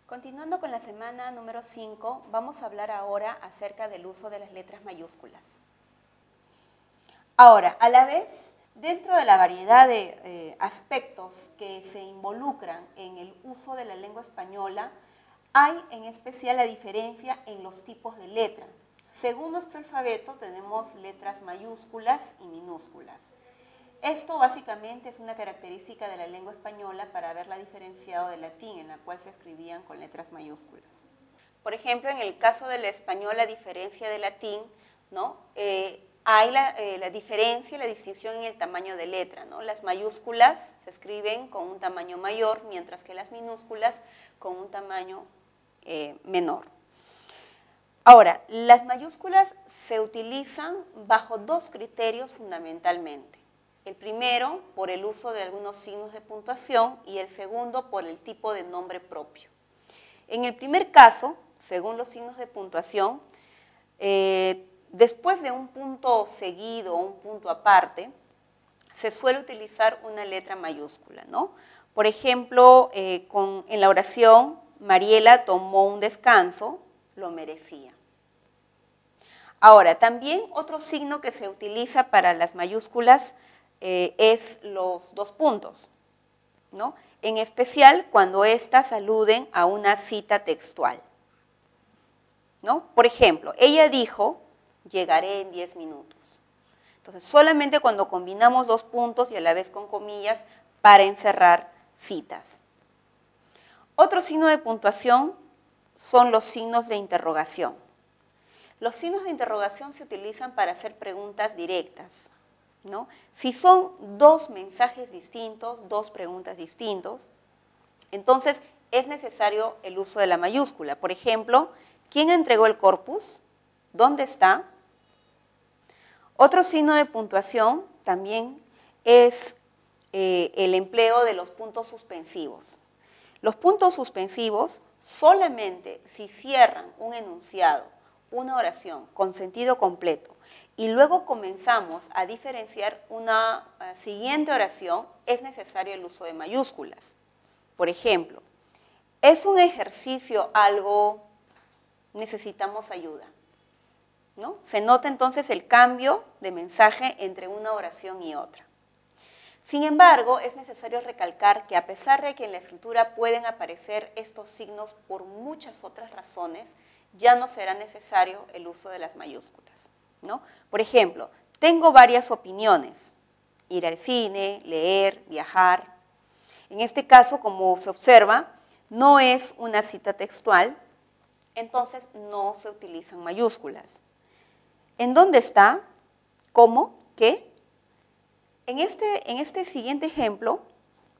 Continuando con la semana número 5, vamos a hablar ahora acerca del uso de las letras mayúsculas. Ahora, a la vez, dentro de la variedad de aspectos que se involucran en el uso de la lengua española, hay en especial la diferencia en los tipos de letra. Según nuestro alfabeto tenemos letras mayúsculas y minúsculas. Esto básicamente es una característica de la lengua española para haberla diferenciado del latín, en la cual se escribían con letras mayúsculas. Por ejemplo, en el caso del español, a diferencia del latín, ¿no? Hay la diferencia y la distinción en el tamaño de letra, ¿no? Las mayúsculas se escriben con un tamaño mayor, mientras que las minúsculas con un tamaño menor. Ahora, las mayúsculas se utilizan bajo dos criterios fundamentalmente. El primero, por el uso de algunos signos de puntuación, y el segundo, por el tipo de nombre propio. En el primer caso, según los signos de puntuación, después de un punto seguido o un punto aparte, se suele utilizar una letra mayúscula, ¿no? Por ejemplo, en la oración, Mariela tomó un descanso, lo merecía. Ahora, también otro signo que se utiliza para las mayúsculas es los dos puntos, ¿no? En especial cuando éstas aluden a una cita textual, ¿no? Por ejemplo, ella dijo, llegaré en 10 minutos. Entonces, solamente cuando combinamos dos puntos y a la vez con comillas para encerrar citas. Otro signo de puntuación son los signos de interrogación. Los signos de interrogación se utilizan para hacer preguntas directas, ¿no? Si son dos mensajes distintos, dos preguntas distintos, entonces es necesario el uso de la mayúscula. Por ejemplo, ¿quién entregó el corpus? ¿Dónde está? Otro signo de puntuación también es el empleo de los puntos suspensivos. Los puntos suspensivos solamente si cierran un enunciado, una oración con sentido completo, y luego comenzamos a diferenciar una siguiente oración, es necesario el uso de mayúsculas. Por ejemplo, ¿es un ejercicio algo? Necesitamos ayuda, ¿no? Se nota entonces el cambio de mensaje entre una oración y otra. Sin embargo, es necesario recalcar que a pesar de que en la escritura pueden aparecer estos signos por muchas otras razones, ya no será necesario el uso de las mayúsculas, ¿no? Por ejemplo, tengo varias opiniones, ir al cine, leer, viajar. En este caso, como se observa, no es una cita textual, entonces no se utilizan mayúsculas. ¿En dónde está? ¿Cómo? ¿Qué? En este siguiente ejemplo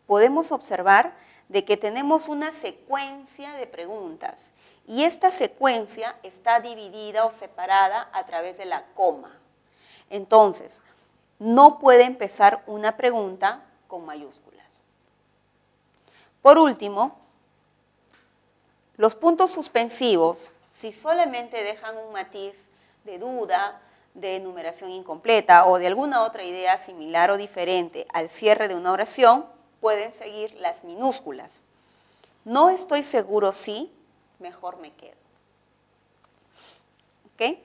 podemos observar de que tenemos una secuencia de preguntas y esta secuencia está dividida o separada a través de la coma. Entonces, no puede empezar una pregunta con mayúsculas. Por último, los puntos suspensivos, si solamente dejan un matiz de duda, de enumeración incompleta o de alguna otra idea similar o diferente al cierre de una oración, pueden seguir las minúsculas. No estoy seguro si, mejor me quedo. ¿Ok?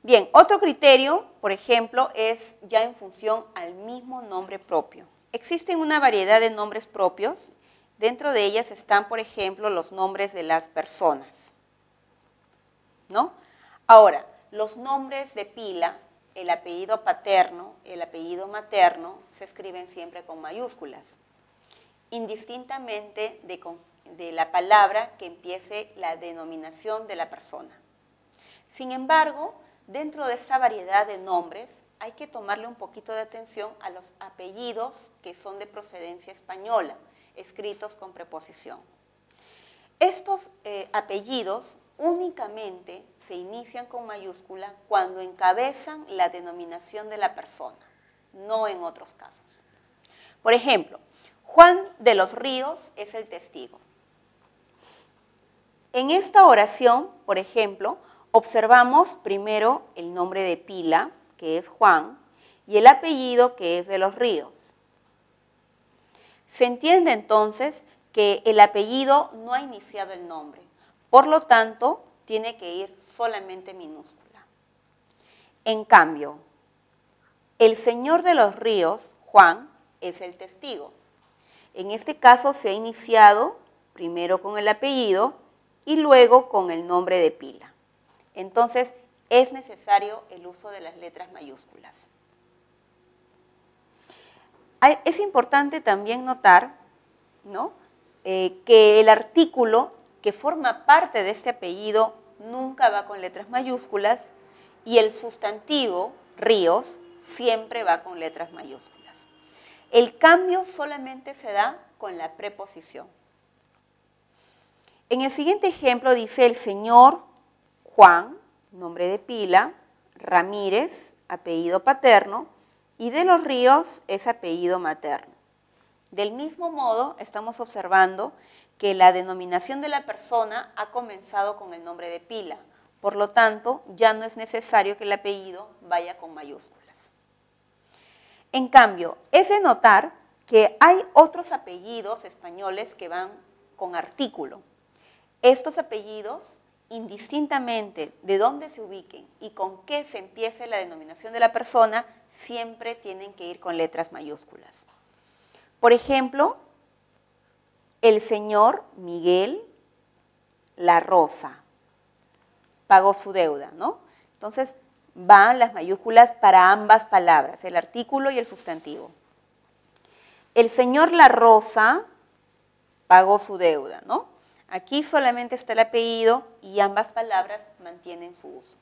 Bien, otro criterio, por ejemplo, es ya en función al mismo nombre propio. Existen una variedad de nombres propios. Dentro de ellas están, por ejemplo, los nombres de las personas, ¿no? Ahora, los nombres de pila, el apellido paterno, el apellido materno, se escriben siempre con mayúsculas, indistintamente de la palabra que empiece la denominación de la persona. Sin embargo, dentro de esta variedad de nombres, hay que tomarle un poquito de atención a los apellidos que son de procedencia española, escritos con preposición. Estos apellidos únicamente se inician con mayúscula cuando encabezan la denominación de la persona, no en otros casos. Por ejemplo, Juan de los Ríos es el testigo. En esta oración, por ejemplo, observamos primero el nombre de pila, que es Juan, y el apellido, que es de los Ríos. Se entiende entonces que el apellido no ha iniciado el nombre. Por lo tanto, tiene que ir solamente minúscula. En cambio, el señor de los ríos, Juan, es el testigo. En este caso se ha iniciado primero con el apellido y luego con el nombre de pila. Entonces, es necesario el uso de las letras mayúsculas. Es importante también notar, ¿no?, que el artículo que forma parte de este apellido nunca va con letras mayúsculas y el sustantivo, ríos, siempre va con letras mayúsculas. El cambio solamente se da con la preposición. En el siguiente ejemplo dice el señor Juan, nombre de pila, Ramírez, apellido paterno, y de los Ríos es apellido materno. Del mismo modo, estamos observando que la denominación de la persona ha comenzado con el nombre de pila. Por lo tanto, ya no es necesario que el apellido vaya con mayúsculas. En cambio, es de notar que hay otros apellidos españoles que van con artículo. Estos apellidos, indistintamente de dónde se ubiquen y con qué se empiece la denominación de la persona, siempre tienen que ir con letras mayúsculas. Por ejemplo, el señor Miguel La Rosa pagó su deuda, ¿no? Entonces, van las mayúsculas para ambas palabras, el artículo y el sustantivo. El señor La Rosa pagó su deuda, ¿no? Aquí solamente está el apellido y ambas palabras mantienen su uso.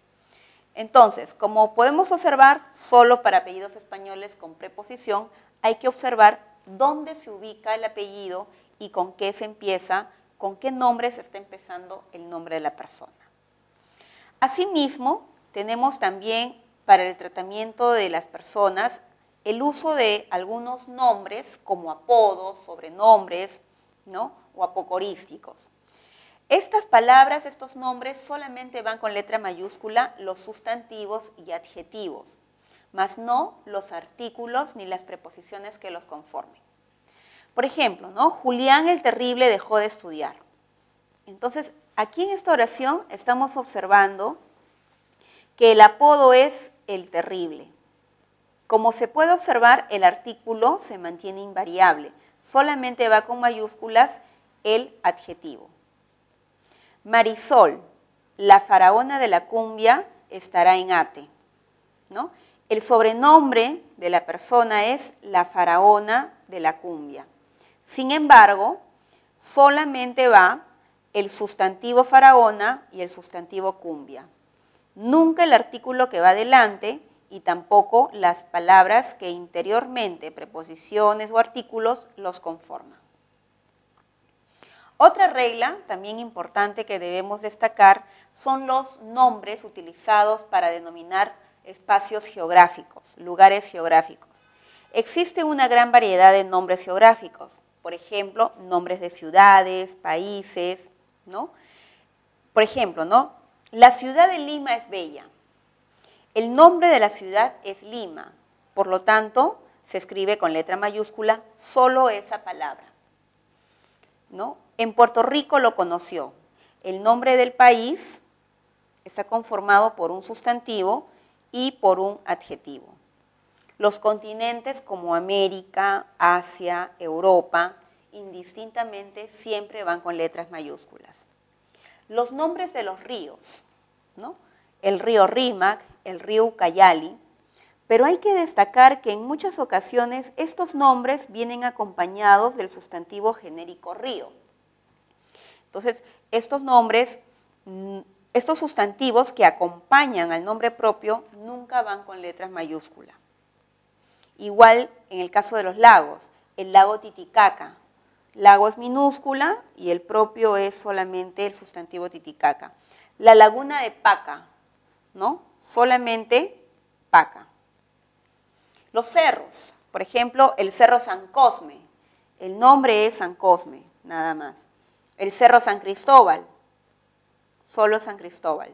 Entonces, como podemos observar, solo para apellidos españoles con preposición hay que observar dónde se ubica el apellido y con qué se empieza, con qué nombre se está empezando el nombre de la persona. Asimismo, tenemos también para el tratamiento de las personas el uso de algunos nombres como apodos, sobrenombres, ¿no?, o apocorísticos. Estas palabras, estos nombres solamente van con letra mayúscula los sustantivos y adjetivos, mas no los artículos ni las preposiciones que los conformen. Por ejemplo, ¿no?, Julián el Terrible dejó de estudiar. Entonces, aquí en esta oración estamos observando que el apodo es el terrible. Como se puede observar, el artículo se mantiene invariable, solamente va con mayúsculas el adjetivo. Marisol, la faraona de la cumbia, estará en ate, ¿no? El sobrenombre de la persona es la faraona de la cumbia. Sin embargo, solamente va el sustantivo faraona y el sustantivo cumbia. Nunca el artículo que va adelante y tampoco las palabras que interiormente, preposiciones o artículos, los conforman. Otra regla también importante que debemos destacar son los nombres utilizados para denominar espacios geográficos, lugares geográficos. Existe una gran variedad de nombres geográficos, por ejemplo, nombres de ciudades, países, ¿no? Por ejemplo, ¿no?, la ciudad de Lima es bella. El nombre de la ciudad es Lima, por lo tanto, se escribe con letra mayúscula solo esa palabra, ¿no? En Puerto Rico lo conoció. El nombre del país está conformado por un sustantivo y por un adjetivo. Los continentes como América, Asia, Europa, indistintamente siempre van con letras mayúsculas. Los nombres de los ríos, ¿no?, el río Rímac, el río Ucayali, pero hay que destacar que en muchas ocasiones estos nombres vienen acompañados del sustantivo genérico río. Entonces, estos nombres, estos sustantivos que acompañan al nombre propio nunca van con letras mayúsculas. Igual en el caso de los lagos, el lago Titicaca. Lago es minúscula y el propio es solamente el sustantivo Titicaca. La laguna de Paca, ¿no?, solamente Paca. Los cerros, por ejemplo, el cerro San Cosme, el nombre es San Cosme, nada más. El cerro San Cristóbal, solo San Cristóbal.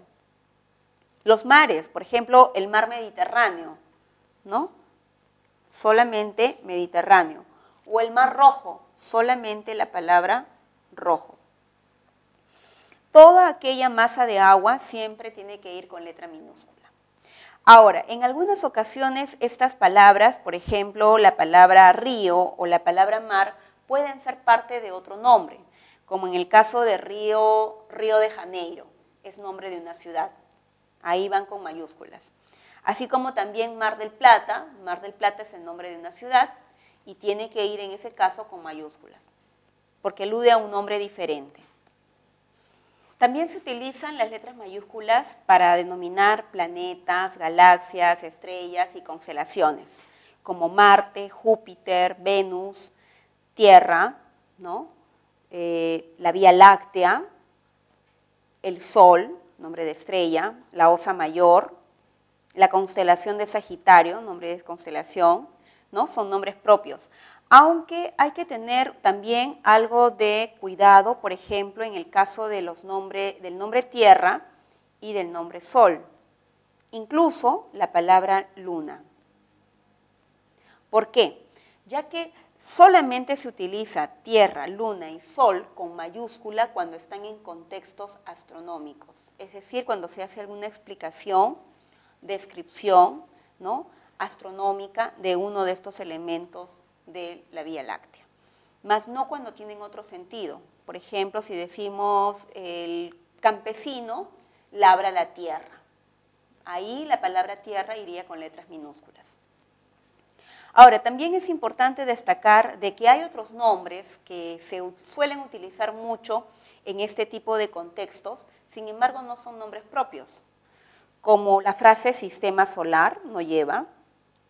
Los mares, por ejemplo, el mar Mediterráneo, ¿no?, solamente Mediterráneo. O el Mar Rojo, solamente la palabra rojo. Toda aquella masa de agua siempre tiene que ir con letra minúscula. Ahora, en algunas ocasiones estas palabras, por ejemplo, la palabra río o la palabra mar, pueden ser parte de otro nombre, como en el caso de Río de Janeiro, es nombre de una ciudad. Ahí van con mayúsculas. Así como también Mar del Plata es el nombre de una ciudad y tiene que ir en ese caso con mayúsculas, porque alude a un nombre diferente. También se utilizan las letras mayúsculas para denominar planetas, galaxias, estrellas y constelaciones, como Marte, Júpiter, Venus, Tierra, ¿no? La Vía Láctea, el Sol, nombre de estrella, la Osa Mayor, la constelación de Sagitario, nombre de constelación, ¿no? Son nombres propios. Aunque hay que tener también algo de cuidado, por ejemplo, en el caso de del nombre Tierra y del nombre Sol. Incluso la palabra Luna. ¿Por qué? Ya que solamente se utiliza Tierra, Luna y Sol con mayúscula cuando están en contextos astronómicos. Es decir, cuando se hace alguna explicación, descripción, ¿no? Astronómica de uno de estos elementos de la Vía Láctea, más no cuando tienen otro sentido. Por ejemplo, si decimos el campesino labra la tierra, ahí la palabra tierra iría con letras minúsculas. Ahora, también es importante destacar de que hay otros nombres que se suelen utilizar mucho en este tipo de contextos, sin embargo no son nombres propios, como la frase sistema solar no lleva,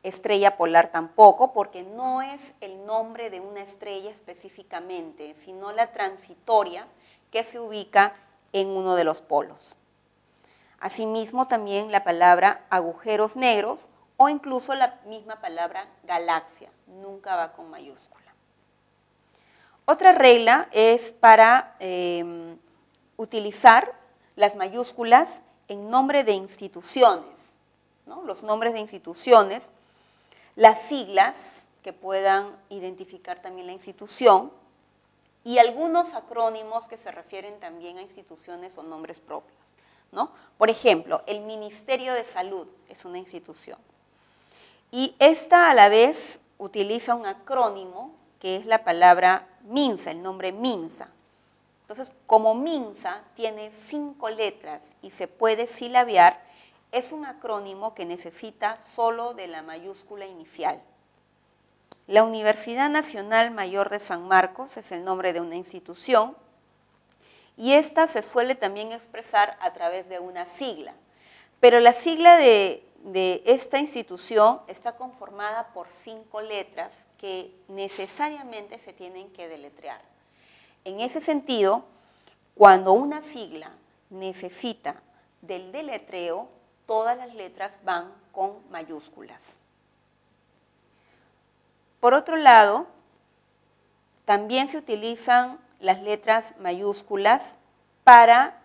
estrella polar tampoco, porque no es el nombre de una estrella específicamente, sino la transitoria que se ubica en uno de los polos. Asimismo, también la palabra agujeros negros o incluso la misma palabra galaxia, nunca va con mayúscula. Otra regla es para utilizar las mayúsculas en nombre de instituciones, ¿no? Los nombres de instituciones, las siglas que puedan identificar también la institución y algunos acrónimos que se refieren también a instituciones o nombres propios, ¿no? Por ejemplo, el Ministerio de Salud es una institución y esta a la vez utiliza un acrónimo que es la palabra MINSA, el nombre MINSA. Entonces, como MINSA tiene 5 letras y se puede silabear, es un acrónimo que necesita solo de la mayúscula inicial. La Universidad Nacional Mayor de San Marcos es el nombre de una institución y esta se suele también expresar a través de una sigla. Pero la sigla de esta institución está conformada por 5 letras que necesariamente se tienen que deletrear. En ese sentido, cuando una sigla necesita del deletreo, todas las letras van con mayúsculas. Por otro lado, también se utilizan las letras mayúsculas para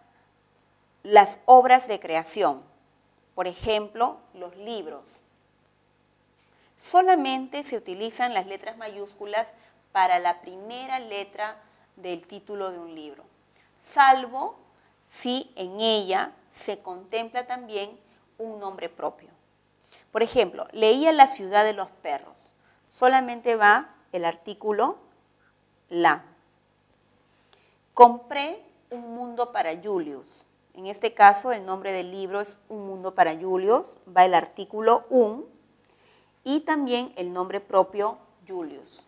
las obras de creación. Por ejemplo, los libros. Solamente se utilizan las letras mayúsculas para la primera letra del título de un libro, salvo si en ella se contempla también un nombre propio. Por ejemplo, leía La ciudad de los perros. Solamente va el artículo la. Compré Un mundo para Julius. En este caso, el nombre del libro es Un mundo para Julius. Va el artículo un y también el nombre propio Julius.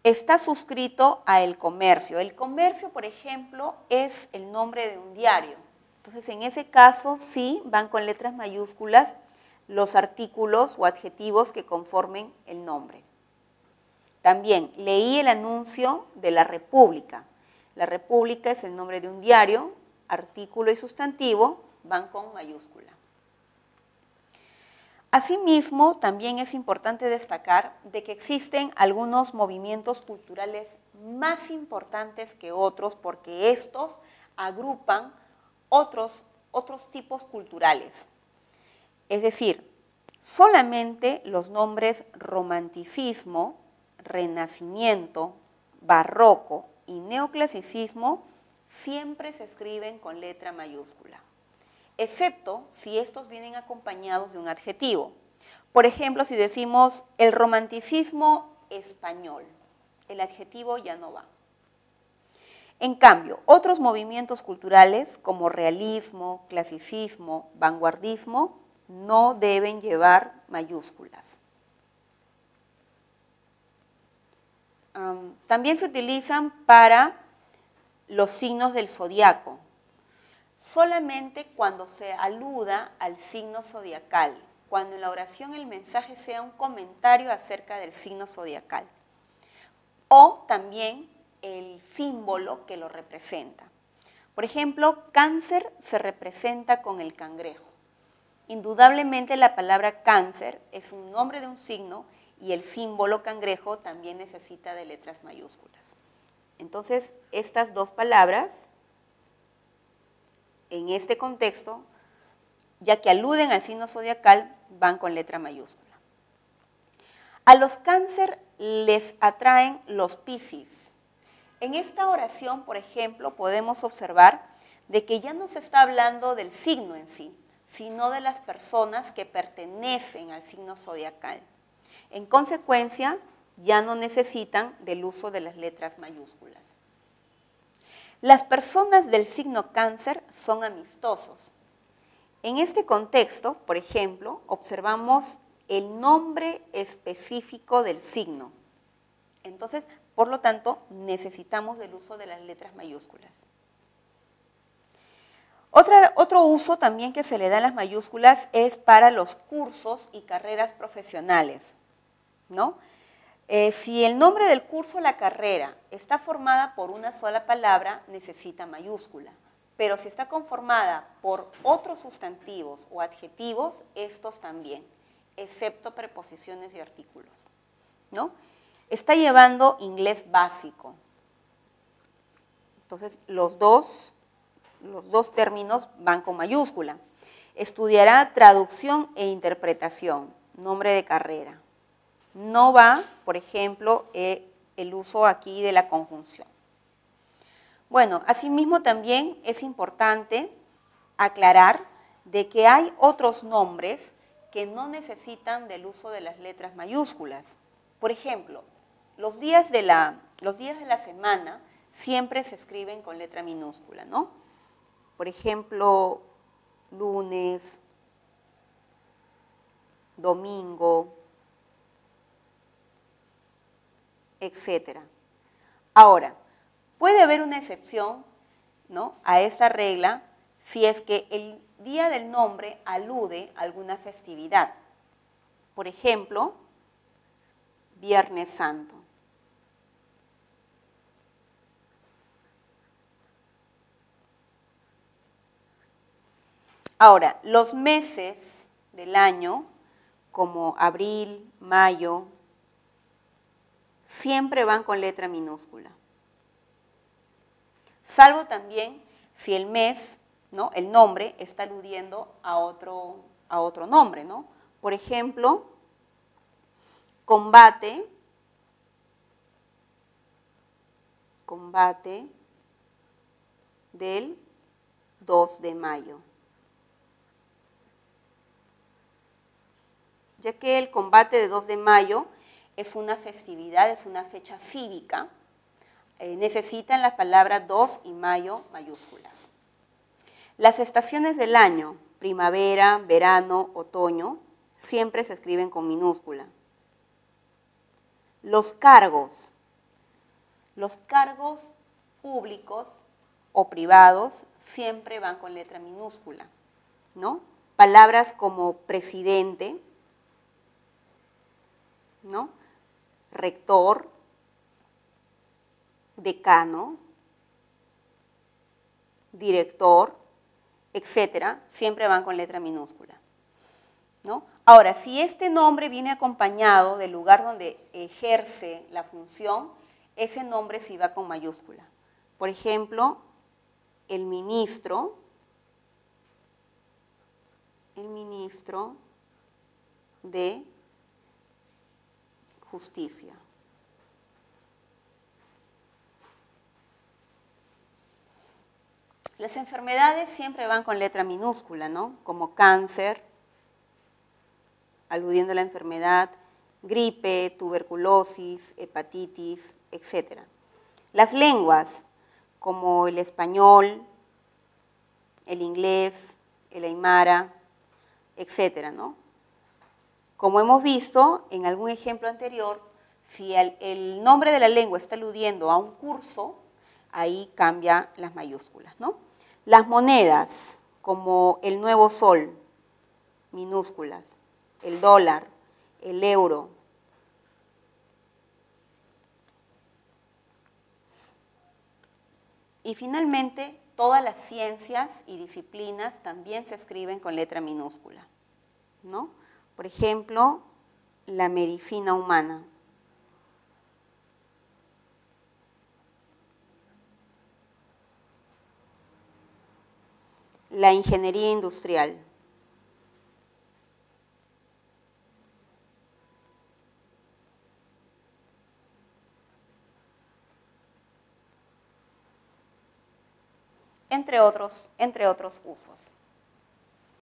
Está suscrito a El Comercio. El Comercio, por ejemplo, es el nombre de un diario. Entonces, en ese caso, sí van con letras mayúsculas los artículos o adjetivos que conformen el nombre. También leí el anuncio de La República. La República es el nombre de un diario, artículo y sustantivo van con mayúscula. Asimismo, también es importante destacar de que existen algunos movimientos culturales más importantes que otros porque estos agrupan otros tipos culturales. Es decir, Solamente los nombres romanticismo, renacimiento, barroco y neoclasicismo siempre se escriben con letra mayúscula, excepto si estos vienen acompañados de un adjetivo. Por ejemplo, si decimos el romanticismo español, el adjetivo ya no va. En cambio, otros movimientos culturales como realismo, clasicismo, vanguardismo, no deben llevar mayúsculas. También se utilizan para los signos del zodiaco, solamente cuando se aluda al signo zodiacal, cuando en la oración el mensaje sea un comentario acerca del signo zodiacal, o también el símbolo que lo representa. Por ejemplo, Cáncer se representa con el cangrejo. Indudablemente la palabra cáncer es un nombre de un signo y el símbolo cangrejo también necesita de letras mayúsculas. Entonces, estas dos palabras, en este contexto, ya que aluden al signo zodiacal, van con letra mayúscula. A los Cáncer les atraen los Piscis. En esta oración, por ejemplo, podemos observar de que ya no se está hablando del signo en sí, sino de las personas que pertenecen al signo zodiacal. En consecuencia, ya no necesitan del uso de las letras mayúsculas. Las personas del signo Cáncer son amistosos. En este contexto, por ejemplo, observamos el nombre específico del signo. Entonces, por lo tanto, necesitamos del uso de las letras mayúsculas. Otro uso también que se le da a las mayúsculas es para los cursos y carreras profesionales, ¿no? Si el nombre del curso o la carrera está formada por una sola palabra, necesita mayúscula. Pero si está conformada por otros sustantivos o adjetivos, estos también, excepto preposiciones y artículos, ¿no? Está llevando inglés básico. Entonces, los dos términos van con mayúscula. Estudiará traducción e interpretación, nombre de carrera. No va, por ejemplo, el uso aquí de la conjunción. Bueno, asimismo también es importante aclarar de que hay otros nombres que no necesitan del uso de las letras mayúsculas. Por ejemplo, los días de la semana siempre se escriben con letra minúscula, ¿no? Por ejemplo, lunes, domingo, etc. Ahora, puede haber una excepción, ¿no?, a esta regla si es que el día del nombre alude a alguna festividad. Por ejemplo, Viernes Santo. Ahora, los meses del año, como abril, mayo, siempre van con letra minúscula. Salvo también si el mes, ¿no?, el nombre está aludiendo a otro nombre, ¿no? Por ejemplo, combate del 2 de mayo. Ya que el combate de 2 de mayo es una festividad, es una fecha cívica, necesitan las palabras 2 y mayo mayúsculas. Las estaciones del año, primavera, verano, otoño, siempre se escriben con minúscula. Los cargos públicos o privados siempre van con letra minúscula, ¿no? Palabras como presidente, ¿no?, rector, decano, director, etcétera, siempre van con letra minúscula, ¿no? Ahora, si este nombre viene acompañado del lugar donde ejerce la función, ese nombre sí va con mayúscula. Por ejemplo, el ministro de justicia. Las enfermedades siempre van con letra minúscula, ¿no? Como cáncer, aludiendo a la enfermedad, gripe, tuberculosis, hepatitis, etc. Las lenguas, como el español, el inglés, el aymara, etc., ¿no? Como hemos visto en algún ejemplo anterior, si el nombre de la lengua está aludiendo a un curso, ahí cambia las mayúsculas, ¿no? Las monedas, como el nuevo sol, minúsculas, el dólar, el euro. Y finalmente, todas las ciencias y disciplinas también se escriben con letra minúscula, ¿no? Por ejemplo, la medicina humana. La ingeniería industrial. Entre otros usos.